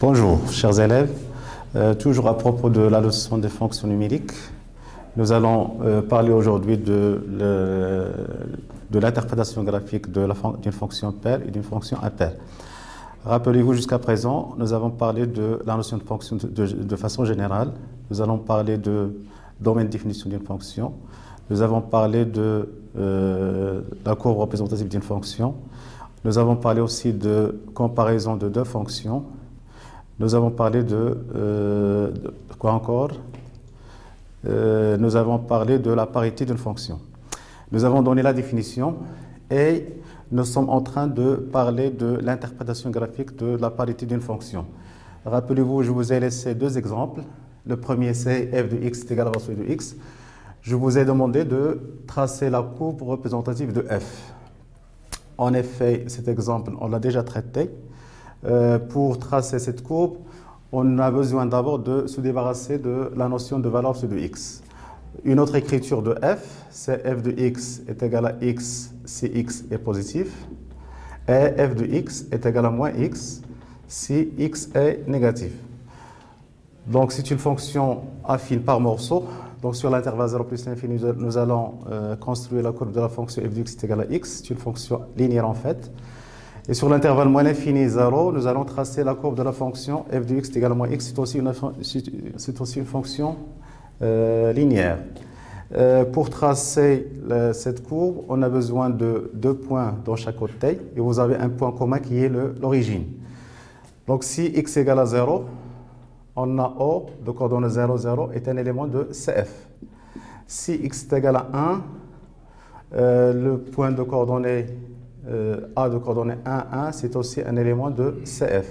Bonjour, chers élèves. Toujours à propos de la leçon des fonctions numériques, nous allons parler aujourd'hui de l'interprétation graphique d'une fonction paire et d'une fonction impaire. Rappelez-vous, jusqu'à présent, nous avons parlé de la notion de fonction de façon générale. Nous allons parler de domaine de définition d'une fonction. Nous avons parlé de la courbe représentative d'une fonction. Nous avons parlé aussi de comparaison de deux fonctions. Nous avons parlé de quoi encore? Nous avons parlé de la parité d'une fonction. Nous avons donné la définition et nous sommes en train de parler de l'interprétation graphique de la parité d'une fonction. Rappelez-vous, je vous ai laissé deux exemples. Le premier, c'est f de x est égal à ratio de x. Je vous ai demandé de tracer la courbe représentative de f. En effet, cet exemple, on l'a déjà traité. Pour tracer cette courbe, on a besoin d'abord de se débarrasser de la notion de valeur absolue de x. Une autre écriture de f, c'est f de x est égal à x si x est positif, et f de x est égal à moins x si x est négatif. Donc c'est une fonction affine par morceau. Donc sur l'intervalle 0 plus l'infini, nous allons construire la courbe de la fonction f de x est égal à x. C'est une fonction linéaire en fait. Et sur l'intervalle moins l'infini 0, nous allons tracer la courbe de la fonction f de x est égal à moins x. C'est aussi une fonction linéaire. Pour tracer cette courbe, on a besoin de deux points dans chaque côté. Et vous avez un point commun qui est l'origine. Donc si x égale à 0, on a O de coordonnées 0, 0 est un élément de CF. Si x est égal à 1, le point de coordonnées A de coordonnées 1, 1, c'est aussi un élément de CF.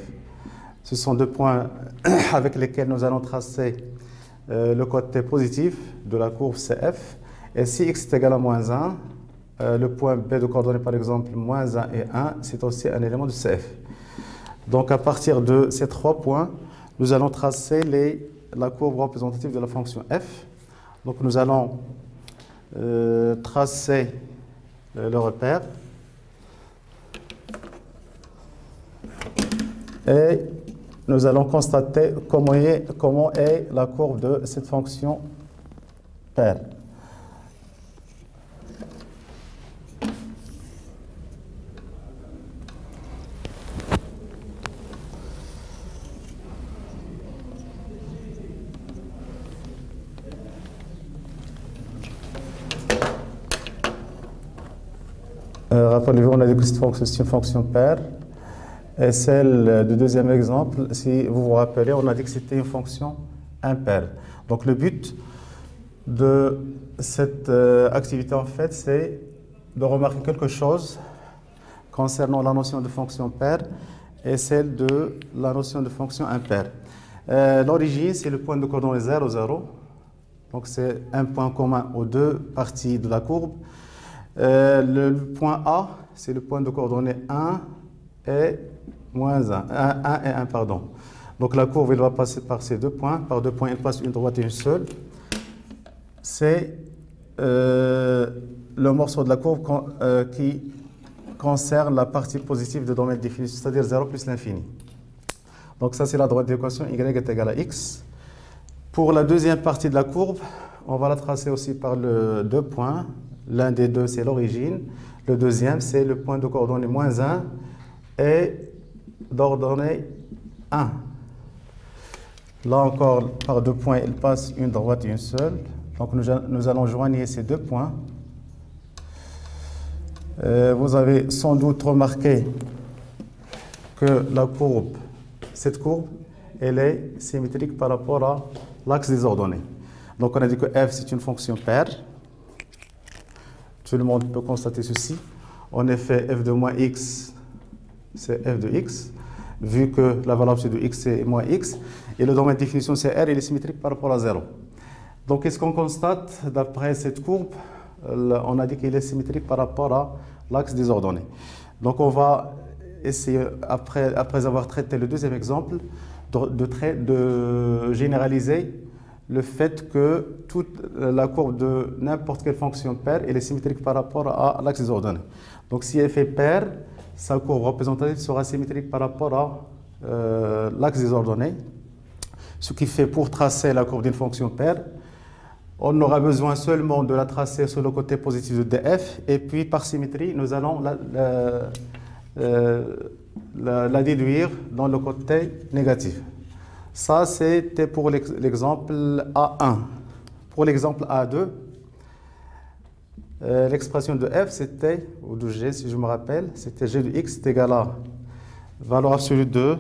Ce sont deux points avec lesquels nous allons tracer le côté positif de la courbe CF. Et si x est égal à moins 1, le point B de coordonnées par exemple moins 1 et 1, c'est aussi un élément de CF. Donc à partir de ces trois points, nous allons tracer la courbe représentative de la fonction f. Donc nous allons tracer le repère. Et nous allons constater comment est la courbe de cette fonction paire. Rappelez-vous, on a dit que cette fonction, c'est une fonction paire. Et celle du deuxième exemple, si vous vous rappelez, on a dit que c'était une fonction impaire. Donc le but de cette activité, en fait, c'est de remarquer quelque chose concernant la notion de fonction paire et celle de la notion de fonction impaire. L'origine, c'est le point de coordonnées 0, 0. Donc c'est un point commun aux deux parties de la courbe. Le point A, c'est le point de coordonnées 1 et moins 1 et 1, pardon. Donc la courbe, elle va passer par ces deux points. Par deux points, elle passe une droite et une seule. C'est le morceau de la courbe qui concerne la partie positive de domaine défini, c'est-à-dire 0 plus l'infini. Donc ça, c'est la droite de l'équation, y est égal à x. Pour la deuxième partie de la courbe, on va la tracer aussi par deux points. L'un des deux, c'est l'origine. Le deuxième, c'est le point de coordonnées moins 1 et d'ordonnée 1. Là encore, par deux points, il passe une droite et une seule. Donc nous allons joindre ces deux points. Vous avez sans doute remarqué que cette courbe, elle est symétrique par rapport à l'axe des ordonnées. Donc on a dit que f, c'est une fonction paire. Tout le monde peut constater ceci. En effet, f de moins x, c'est f de x, vu que la valeur absolue de x, c'est moins x. Et le domaine de définition, c'est R, il est symétrique par rapport à 0. Donc, qu'est-ce qu'on constate d'après cette courbe? On a dit qu'il est symétrique par rapport à l'axe des ordonnées. Donc, on va essayer, après avoir traité le deuxième exemple, de généraliser le fait que toute la courbe de n'importe quelle fonction paire elle est symétrique par rapport à l'axe des ordonnées. Donc si f est paire, sa courbe représentative sera symétrique par rapport l'axe des ordonnées. Ce qui fait pour tracer la courbe d'une fonction paire, on aura besoin seulement de la tracer sur le côté positif de df, et puis par symétrie, nous allons la déduire dans le côté négatif. Ça, c'était pour l'exemple A1. Pour l'exemple A2, l'expression de f, c'était, ou de g si je me rappelle, c'était g de x est égal à valeur absolue de,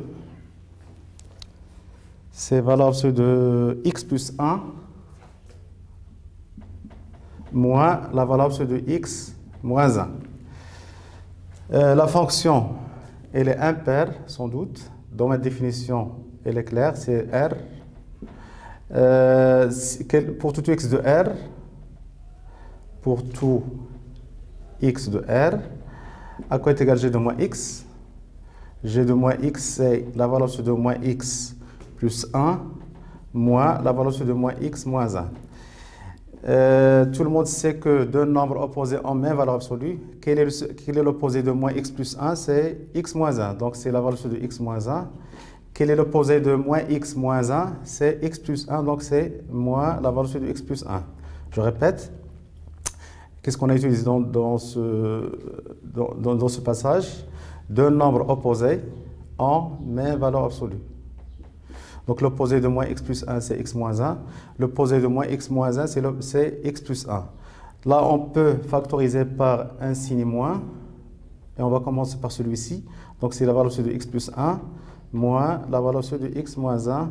c'est valeur absolue de x plus 1 moins la valeur absolue de x moins 1. La fonction, elle est impaire, sans doute. Dans ma définition, elle est claire, c'est R. Pour tout x de R, pour tout x de R, à quoi est égal g de moins x? G de moins x, c'est la valeur absolue de moins x plus 1 moins la valeur absolue de moins x moins 1. Tout le monde sait que deux nombres opposés ont même valeur absolue. Quel est l'opposé de moins x plus 1? C'est x moins 1. Donc, c'est la valeur absolue de x moins 1. Quel est l'opposé de moins x moins 1? C'est x plus 1. Donc, c'est moins la valeur absolue de x plus 1. Je répète. Qu'est-ce qu'on a utilisé dans ce passage? Deux nombres opposés ont même valeur absolue. Donc, l'opposé de moins x plus 1, c'est x moins 1. L'opposé de moins x moins 1, c'est x plus 1. Là, on peut factoriser par un signe moins. Et on va commencer par celui-ci. Donc, c'est la valeur absolue de x plus 1 moins la valeur absolue de x moins 1.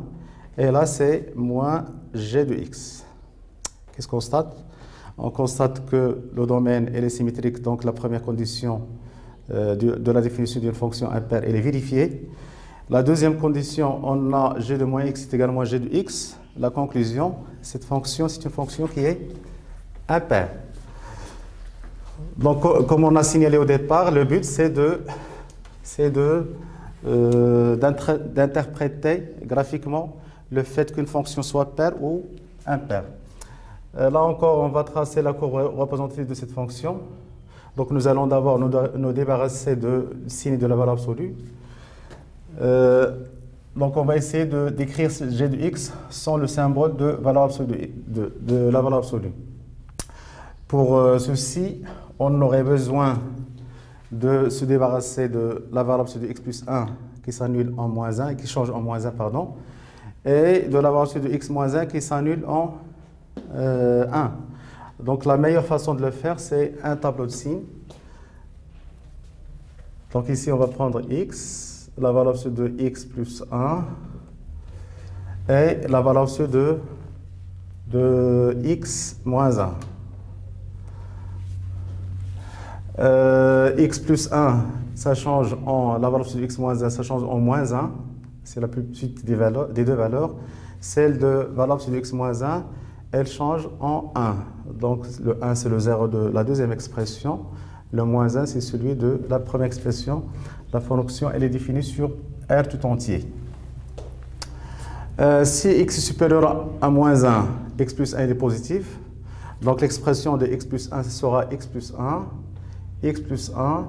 Et là, c'est moins g de x. Qu'est-ce qu'on constate? On constate que le domaine est symétrique. Donc, la première condition de la définition d'une fonction impaire, elle est vérifiée. La deuxième condition, on a g de moins x est également à g de x. La conclusion, cette fonction, c'est une fonction qui est impaire. Donc, comme on a signalé au départ, le but, c'est d'interpréter graphiquement le fait qu'une fonction soit paire ou impaire. Là encore, on va tracer la courbe représentative de cette fonction. Donc, nous allons d'abord nous débarrasser du signe de la valeur absolue. Donc, on va essayer d'écrire g de x sans le symbole de valeur absolue, de la valeur absolue. Pour ceci, on aurait besoin de se débarrasser de la valeur absolue de x plus 1 qui s'annule en moins 1, qui change en moins 1, pardon, et de la valeur absolue de x moins 1 qui s'annule en 1. Donc, la meilleure façon de le faire, c'est un tableau de signes. Donc, ici, on va prendre x, la valeur absolue de x plus 1 et la valeur absolue de x moins 1. X plus 1, ça change en, la valeur absolue de x moins 1, ça change en moins 1. C'est la plus petite des deux valeurs. Celle de valeur absolue de x moins 1, elle change en 1. Donc, le 1, c'est le 0 de la deuxième expression. Le moins 1, c'est celui de la première expression. La fonction, elle est définie sur R tout entier. Si x est supérieur à moins 1, x plus 1 est positif. Donc, l'expression de x plus 1 sera x plus 1, x plus 1.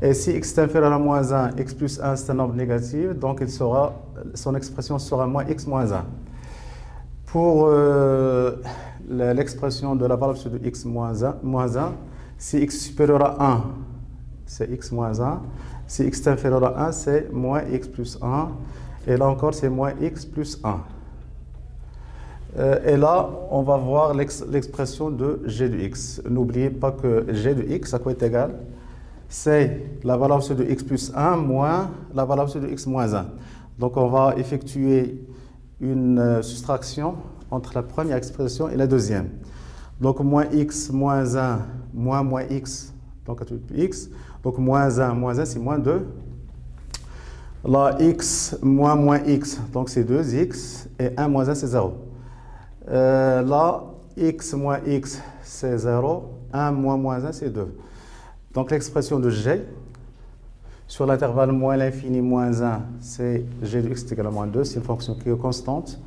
Et si x est inférieur à moins 1, x plus 1, c'est un nombre négatif. Donc, son expression sera moins x moins 1. Pour l'expression de la valeur absolue de x moins 1, si x est supérieur à 1, c'est x moins 1. Si x est inférieur à 1, c'est moins x plus 1. Et là encore, c'est moins x plus 1. Et là, on va voir l'expression de g de x. N'oubliez pas que g de x, à quoi est égal? C'est la valeur absolue de x plus 1 moins la valeur absolue de x moins 1. Donc, on va effectuer une soustraction entre la première expression et la deuxième. Donc, moins x moins 1 moins x, donc à tout x. Donc, moins 1, c'est moins 2. Là, x moins x, donc c'est 2x. Et 1 moins 1, c'est 0. Là, x moins x, c'est 0. 1 moins 1, c'est 2. Donc, l'expression de g, sur l'intervalle moins l'infini moins 1, c'est g de x est égal à moins 2. C'est une fonction qui est constante.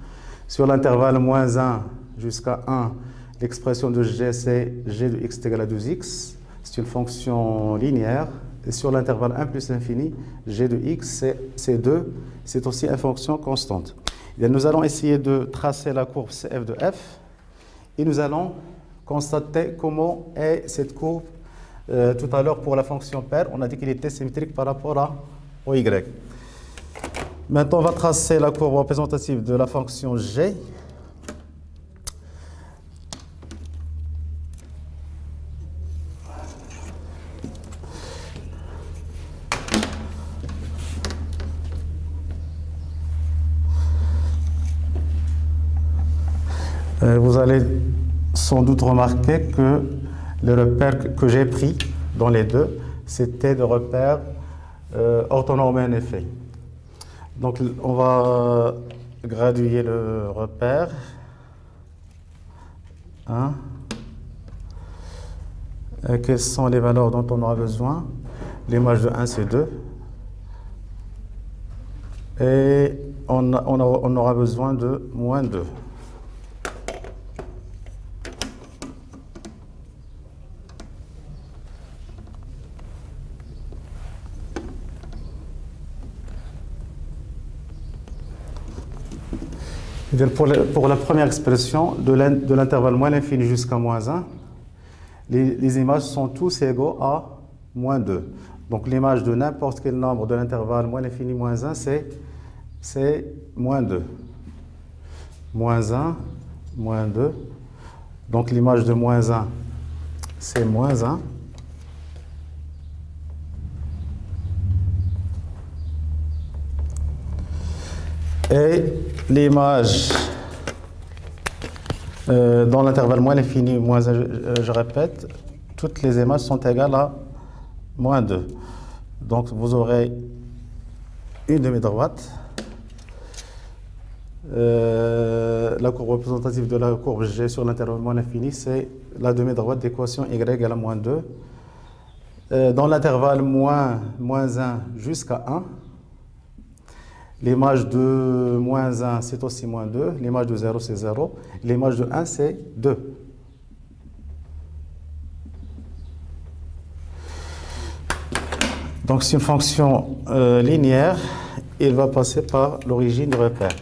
Sur l'intervalle moins 1 jusqu'à 1, l'expression de g, c'est g de x est égal à 2x. C'est une fonction linéaire. Et sur l'intervalle 1 plus l'infini, g de x, c'est 2, c'est aussi une fonction constante. Et nous allons essayer de tracer la courbe CF de f et nous allons constater comment est cette courbe. Tout à l'heure, pour la fonction paire, on a dit qu'il était symétrique par rapport au y. Maintenant, on va tracer la courbe représentative de la fonction g. Vous allez sans doute remarquer que les repères que j'ai pris dans les deux, c'était des repères orthonormés en effet. Donc on va graduer le repère. 1. Quelles sont les valeurs dont on aura besoin? L'image de 1, c'est 2. Et on aura besoin de moins 2. Pour la première expression, de l'intervalle moins l'infini jusqu'à moins 1, les images sont tous égaux à moins 2. Donc l'image de n'importe quel nombre de l'intervalle moins l'infini moins 1, c'est moins 2. Moins 1, moins 2. Donc l'image de moins 1, c'est moins 1. Et l'image dans l'intervalle moins l'infini, moins 1, je répète, toutes les images sont égales à moins 2. Donc vous aurez une demi-droite. La courbe représentative de la courbe G sur l'intervalle moins l'infini, c'est la demi-droite d'équation y égale à moins 2. Dans l'intervalle moins 1 jusqu'à 1, l'image de moins 1, c'est aussi moins 2. L'image de 0, c'est 0. L'image de 1, c'est 2. Donc, c'est une fonction linéaire. Il va passer par l'origine du repère.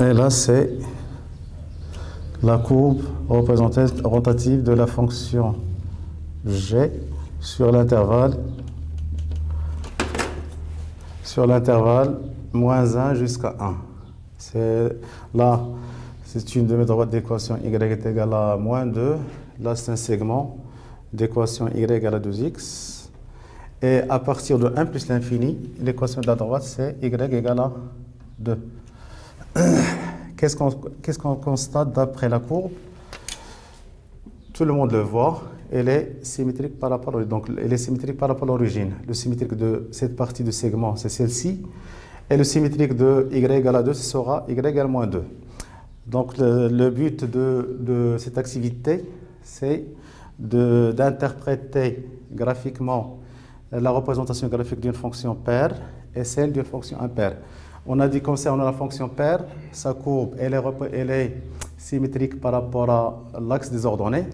Et là, c'est la courbe représentative de la fonction g sur l'intervalle moins 1 jusqu'à 1. Là, c'est une demi-droite d'équation y est égale à moins 2. Là, c'est un segment d'équation y égale à 2x. Et à partir de 1 plus l'infini, l'équation de la droite, c'est y égale à 2. Qu'est-ce qu'on constate d'après la courbe? Tout le monde le voit, elle est symétrique par rapport à l'origine. Le symétrique de cette partie du segment, c'est celle-ci. Et le symétrique de y égale à 2, ce sera y égale à moins 2. Donc le but de cette activité, c'est d'interpréter graphiquement la représentation graphique d'une fonction paire et celle d'une fonction impaire. On a dit concernant la fonction paire, sa courbe elle est symétrique par rapport à l'axe des ordonnées.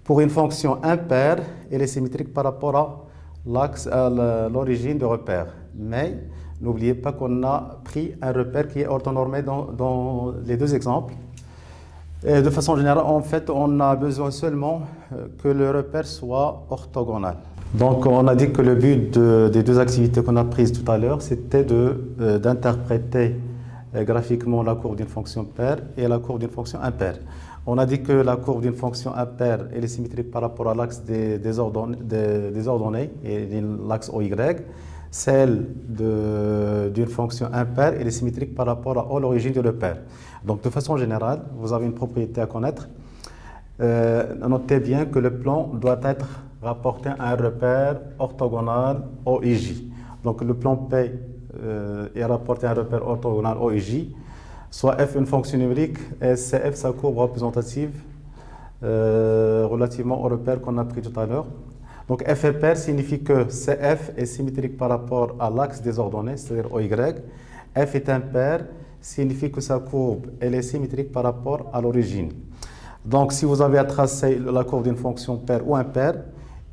Pour une fonction impaire, elle est symétrique par rapport à l'origine du repère. Mais n'oubliez pas qu'on a pris un repère qui est orthonormé dans les deux exemples. Et de façon générale, en fait, on a besoin seulement que le repère soit orthogonal. Donc, on a dit que le but des deux activités qu'on a prises tout à l'heure, c'était d'interpréter graphiquement la courbe d'une fonction paire et la courbe d'une fonction impaire. On a dit que la courbe d'une fonction impaire elle est symétrique par rapport à l'axe des ordonnées et l'axe OY. Celle d'une fonction impaire elle est symétrique par rapport à l'origine du repère. Donc, de façon générale, vous avez une propriété à connaître. Notez bien que le plan doit être rapporté à un repère orthogonal OIJ. Donc le plan P est rapporté à un repère orthogonal OIJ, soit f une fonction numérique et CF sa courbe représentative relativement au repère qu'on a pris tout à l'heure. Donc f est paire signifie que CF est symétrique par rapport à l'axe des ordonnées, c'est-à-dire OY. F est impaire signifie que sa courbe elle est symétrique par rapport à l'origine. Donc, si vous avez à tracer la courbe d'une fonction paire ou impaire,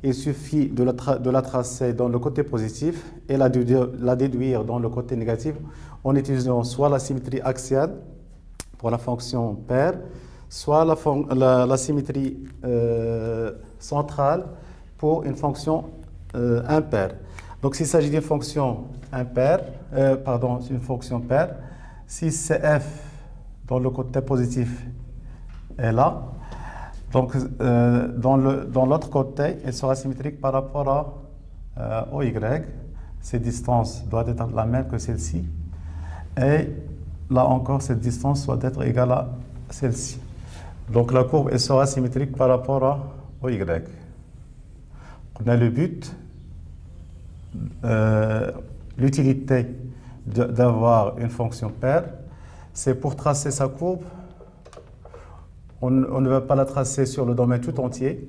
il suffit de la tracer dans le côté positif et la déduire dans le côté négatif en utilisant soit la symétrie axiale pour la fonction paire, soit la symétrie centrale pour une fonction impaire. Donc, s'il s'agit d'une fonction impaire, une fonction paire, si CF dans le côté positif est là, donc dans l'autre côté, elle sera symétrique par rapport au Y. Cette distance doit être la même que celle-ci. Et là encore, cette distance doit être égale à celle-ci. Donc la courbe elle sera symétrique par rapport au Y. On a le but, l'utilité d'avoir une fonction paire, c'est pour tracer sa courbe. On ne va pas la tracer sur le domaine tout entier.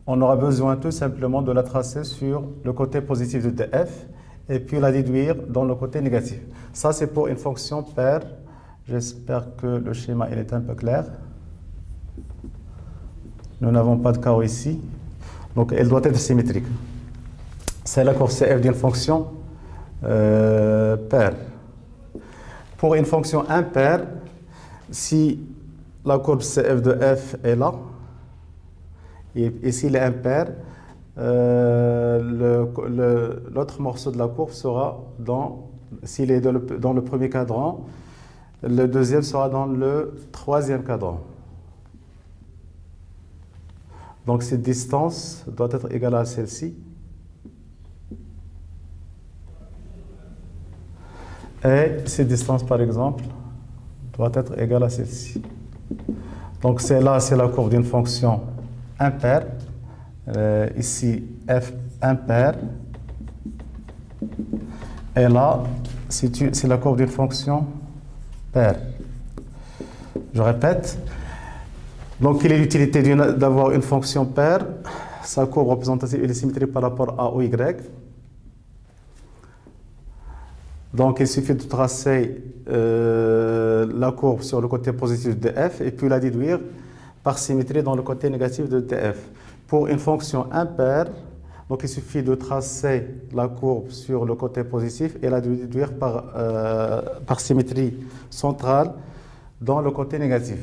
On aura besoin tout simplement de la tracer sur le côté positif de df et puis la déduire dans le côté négatif. Ça, c'est pour une fonction paire. J'espère que le schéma il est un peu clair. Nous n'avons pas de carreau ici. Donc, elle doit être symétrique. C'est la courbe CF d'une fonction paire. Pour une fonction impaire, si la courbe CF de f est là, et s'il est impair, l'autre morceau de la courbe sera s'il est dans le premier cadran, le deuxième sera dans le troisième cadran. Donc cette distance doit être égale à celle-ci. Et cette distance, par exemple, doit être égale à celle-ci. Donc c'est la courbe d'une fonction impaire. Ici, f impaire. Et là, c'est la courbe d'une fonction paire. Je répète. Donc, quelle est l'utilité d'avoir une fonction paire? Sa courbe représentative est symétrique par rapport à OY. Donc, il suffit de tracer la courbe sur le côté positif de f et puis la déduire par symétrie dans le côté négatif de df. Pour une fonction impaire, donc il suffit de tracer la courbe sur le côté positif et la déduire par symétrie centrale dans le côté négatif.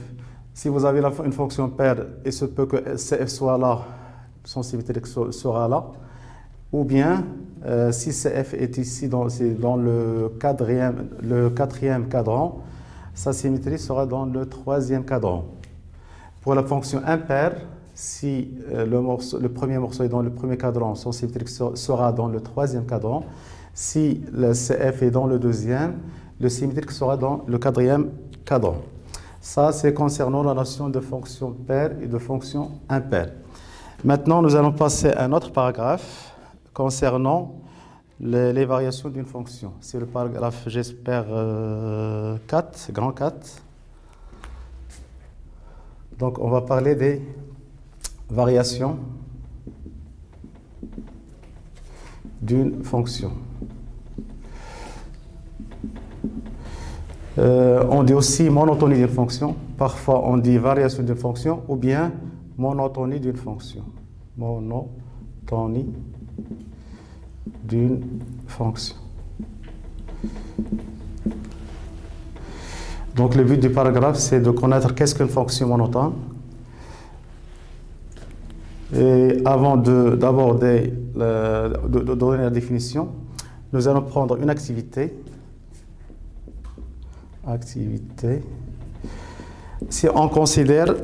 Si vous avez une fonction paire, il se peut que CF soit là, son symétrique sera là. Ou bien, si CF est ici dans le quatrième cadran, sa symétrie sera dans le troisième cadran. Pour la fonction impaire, si le premier morceau est dans le premier cadran, son symétrique sera dans le troisième cadran. Si le CF est dans le deuxième, le symétrique sera dans le quatrième cadran. Ça, c'est concernant la notion de fonction paire et de fonction impaire. Maintenant, nous allons passer à un autre paragraphe concernant les variations d'une fonction. C'est le paragraphe, j'espère, 4, grand 4. Donc, on va parler des variations d'une fonction. On dit aussi monotonie d'une fonction. Parfois, on dit variation d'une fonction ou bien monotonie d'une fonction. Monotonie d'une fonction. Donc, le but du paragraphe, c'est de connaître qu'est-ce qu'une fonction monotone. Et avant de donner la définition, nous allons prendre une activité. Si on considère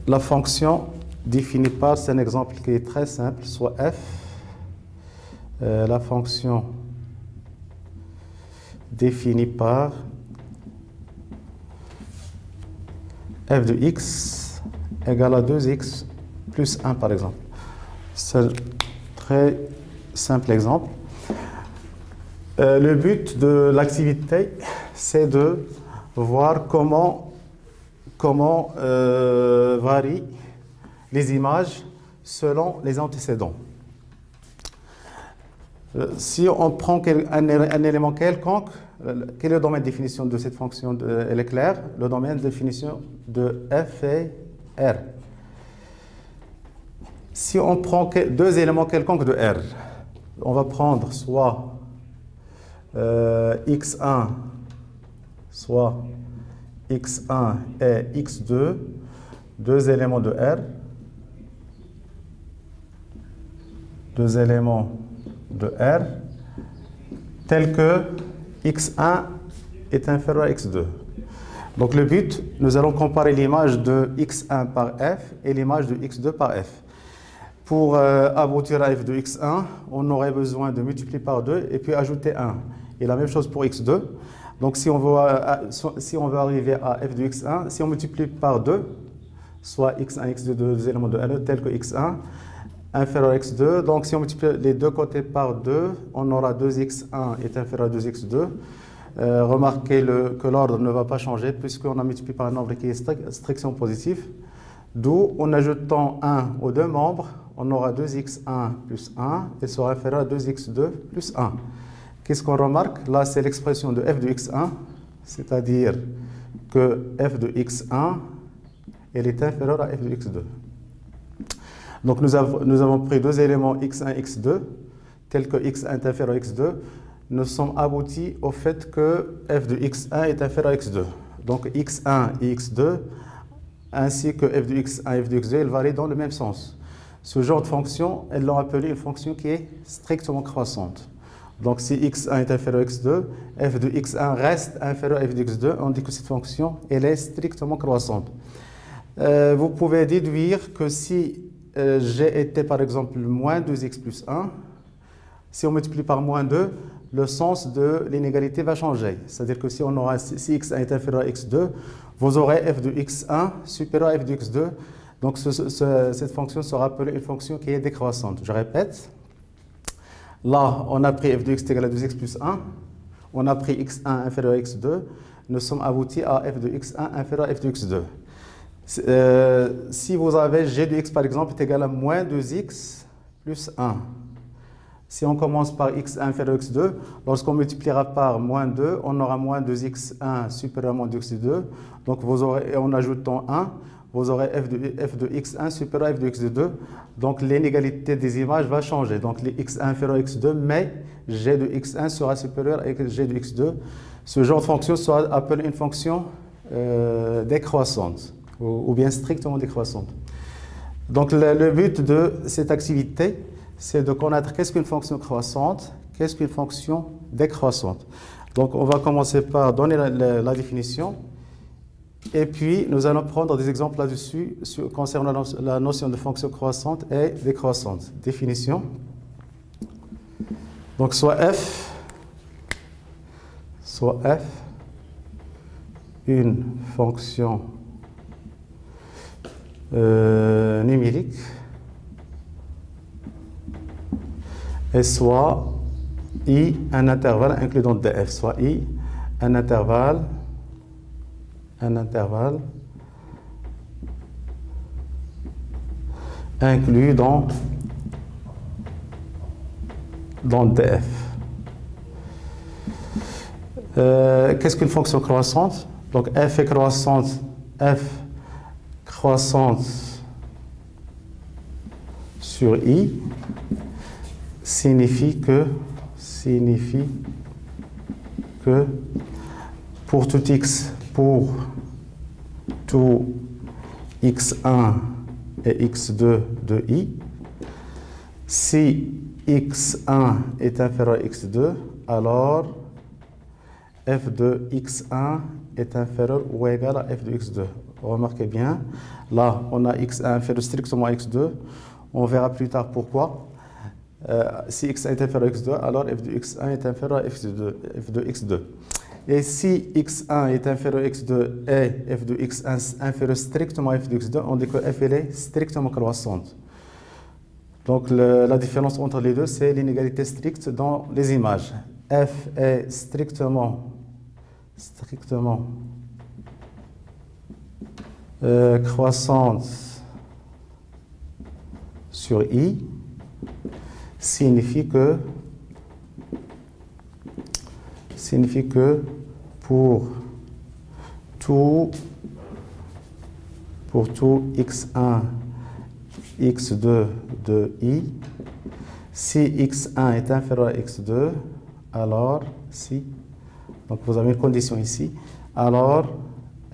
la fonction définie par, c'est un exemple qui est très simple, soit f, la fonction définie par f de x égale à 2x plus 1 par exemple. C'est un très simple exemple. Le but de l'activité, c'est de voir comment varient les images selon les antécédents. Si on prend un élément quelconque, Quel est le domaine de définition de cette fonction? Elle est claire. Le domaine de définition de f et r. Si on prend deux éléments quelconques de R, on va prendre soit x1, soit x1 et x2, deux éléments de R, deux éléments de R, tels que x1 est inférieur à x2. Donc le but, nous allons comparer l'image de x1 par f et l'image de x2 par f. Pour aboutir à f de x1, on aurait besoin de multiplier par 2 et puis ajouter 1. Et la même chose pour x2. Donc si on veut arriver à f de x1, si on multiplie par 2, soit x1 x2, deux éléments de R tels que x1, inférieur à x2. Donc si on multiplie les deux côtés par 2, on aura 2x1 est inférieur à 2x2. Remarquez que l'ordre ne va pas changer puisqu'on a multiplié par un nombre qui est strictement positif. D'où, en ajoutant 1 aux deux membres, on aura 2x1 plus 1 et sera inférieur à 2x2 plus 1. Qu'est-ce qu'on remarque? Là, c'est l'expression de f de x1, c'est-à-dire que f de x1, elle est inférieure à f de x2. Donc, nous avons pris deux éléments x1 et x2, tels que x1 est inférieur à x2. Nous sommes aboutis au fait que f de x1 est inférieur à x2. Donc, x1 et x2, ainsi que f de x1 et f de x2, elles varient dans le même sens. Ce genre de fonction, elles l'ont appelée une fonction qui est strictement croissante. Donc si x1 est inférieur à x2, f de x1 reste inférieur à f de x2, on dit que cette fonction, elle est strictement croissante. Vous pouvez déduire que si g était par exemple moins 2x plus 1, si on multiplie par moins 2, le sens de l'inégalité va changer. C'est-à-dire que si x1 est inférieur à x2, vous aurez f de x1 supérieur à f de x2. Donc cette fonction sera appelée une fonction qui est décroissante. Je répète. Là, on a pris f de x égale à 2x plus 1. On a pris x1 inférieur à x2. Nous sommes aboutis à f de x1 inférieur à f de x2. Si vous avez g de x par exemple est égal à moins 2x plus 1. Si on commence par x1 inférieur à x2, lorsqu'on multipliera par moins 2, on aura moins 2x1 supérieur à moins 2x2. Donc vous aurez, en ajoutant 1, vous aurez f de x1 supérieur à f de x2. Donc l'inégalité des images va changer. Donc les x1 inférieur à x2, mais g de x1 sera supérieur à g de x2. Ce genre de fonction sera appelé une fonction décroissante ou bien strictement décroissante. Donc le but de cette activité, c'est de connaître qu'est-ce qu'une fonction croissante, qu'est-ce qu'une fonction décroissante. Donc on va commencer par donner la définition. Et puis, nous allons prendre des exemples là-dessus concernant la notion de fonction croissante et décroissante. Définition. Donc, soit f, une fonction numérique, et soit i, un intervalle inclus dans df, soit i, un intervalle inclus dans df. Qu'est-ce qu'une fonction croissante? Donc f est croissante, sur i signifie que pour tout x1 et x2 de i, si x1 est inférieur à x2, alors f de x1 est inférieur ou égal à f de x2. Remarquez bien, là on a x1 inférieur strictement à x2, on verra plus tard pourquoi. Si x1 est inférieur à x2, alors f de x1 est inférieur à f de x2. Et si x1 est inférieur à x2 et f de x1 inférieur strictement à f de x2, on dit que f elle est strictement croissante. Donc la différence entre les deux, c'est l'inégalité stricte dans les images. F est strictement croissante sur i, signifie signifie que pour tout x1, x2 de i, si x1 est inférieur à x2, alors si, donc vous avez une condition ici, alors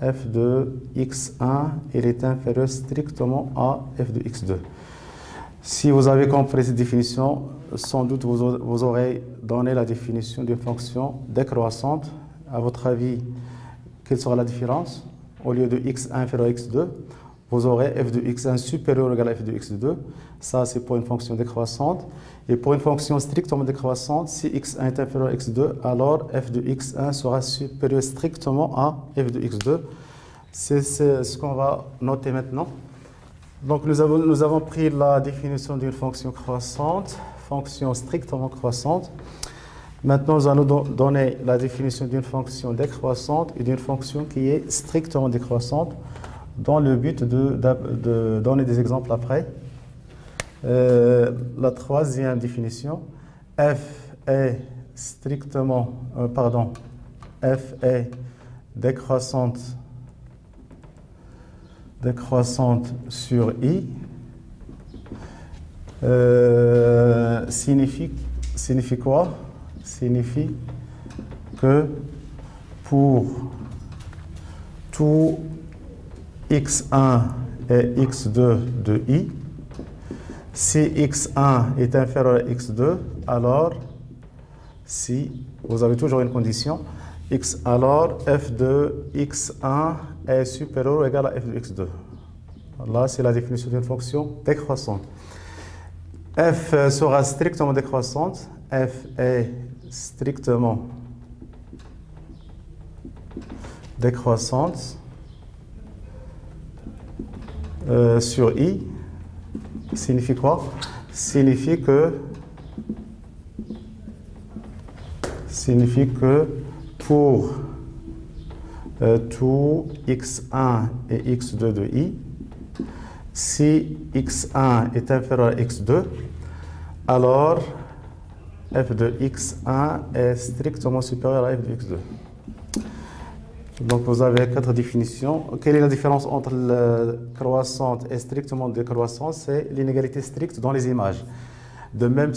f de x1 il est inférieur strictement à f de x2. Si vous avez compris cette définition, sans doute vous aurez donné la définition d'une fonction décroissante. À votre avis, quelle sera la différence? Au lieu de x1 inférieur à x2, vous aurez f de x1 supérieur ou égal à f de x2. Ça, c'est pour une fonction décroissante. Et pour une fonction strictement décroissante, si x1 est inférieur à x2, alors f de x1 sera supérieur strictement à f de x2. C'est ce qu'on va noter maintenant. Donc, nous avons pris la définition d'une fonction croissante, fonction strictement croissante. Maintenant, nous allons donner la définition d'une fonction décroissante et d'une fonction qui est strictement décroissante, dans le but de donner des exemples après. La troisième définition, f est décroissante sur i, signifie quoi? Signifie que pour tout x1 et x2 de i, si x1 est inférieur à x2, alors si vous avez toujours une condition, alors f de x1 est supérieur ou égal à f de x2. Là, c'est la définition d'une fonction décroissante. F sera strictement décroissante. F est strictement décroissante sur i. Signifie quoi? Signifie que pour tout x1 et x2 de i, si x1 est inférieur à x2, alors f de x1 est strictement supérieur à f de x2. Donc vous avez 4 définitions. Quelle est la différence entre croissante et strictement décroissante? C'est l'inégalité stricte dans les images. De même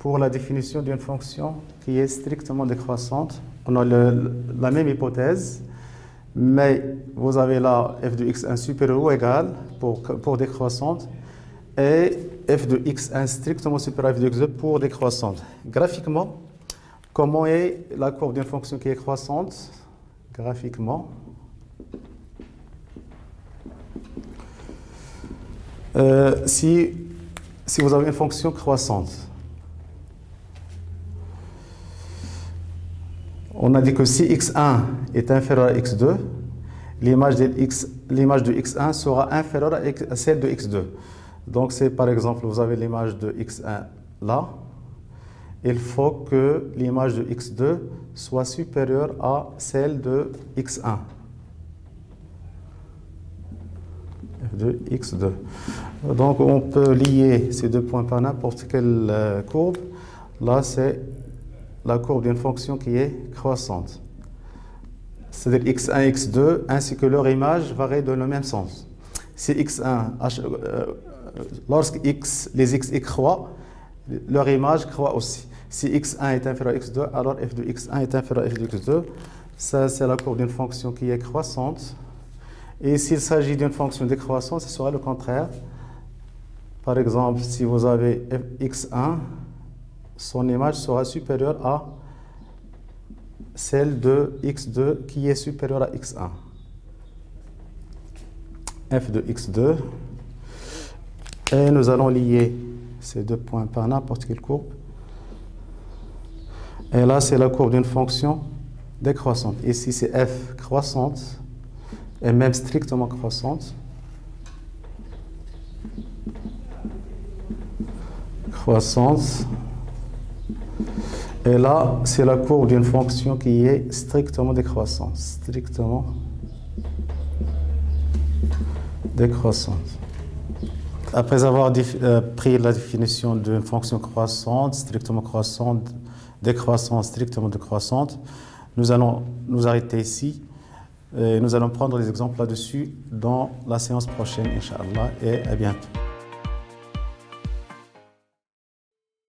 pour la définition d'une fonction qui est strictement décroissante, on a la même hypothèse, mais vous avez là f de x1 supérieur ou égal pour décroissante et f de x1 strictement supérieur à f de x2 pour décroissante. Graphiquement, comment est la courbe d'une fonction qui est croissante? Graphiquement, si vous avez une fonction croissante, on a dit que si x1 est inférieur à x2, l'image de x1 sera inférieure à celle de x2. Donc, c'est par exemple, vous avez l'image de x1 là. Il faut que l'image de x2 soit supérieure à celle de x1. F de x2. Donc, on peut lier ces deux points par n'importe quelle courbe. Là, c'est la courbe d'une fonction qui est croissante. C'est-à-dire x1 et x2, ainsi que leur image, varient dans le même sens. Si x1, lorsque les x croient, leur image croît aussi. Si x1 est inférieur à x2, alors f de x1 est inférieur à f de x2. Ça, c'est la courbe d'une fonction qui est croissante. Et s'il s'agit d'une fonction décroissante, ce sera le contraire. Par exemple, si vous avez x1, son image sera supérieure à celle de x2 qui est supérieure à x1. F de x2. Et nous allons lier ces deux points par n'importe quelle courbe. Et là, c'est la courbe d'une fonction décroissante. Ici, c'est f croissante, et même strictement croissante. Croissance. Et là, c'est la courbe d'une fonction qui est strictement décroissante. Strictement décroissante. Après avoir pris la définition d'une fonction croissante, strictement croissante, décroissante, strictement décroissante. Nous allons nous arrêter ici. Et nous allons prendre des exemples là-dessus dans la séance prochaine, Inch'Allah, et à bientôt.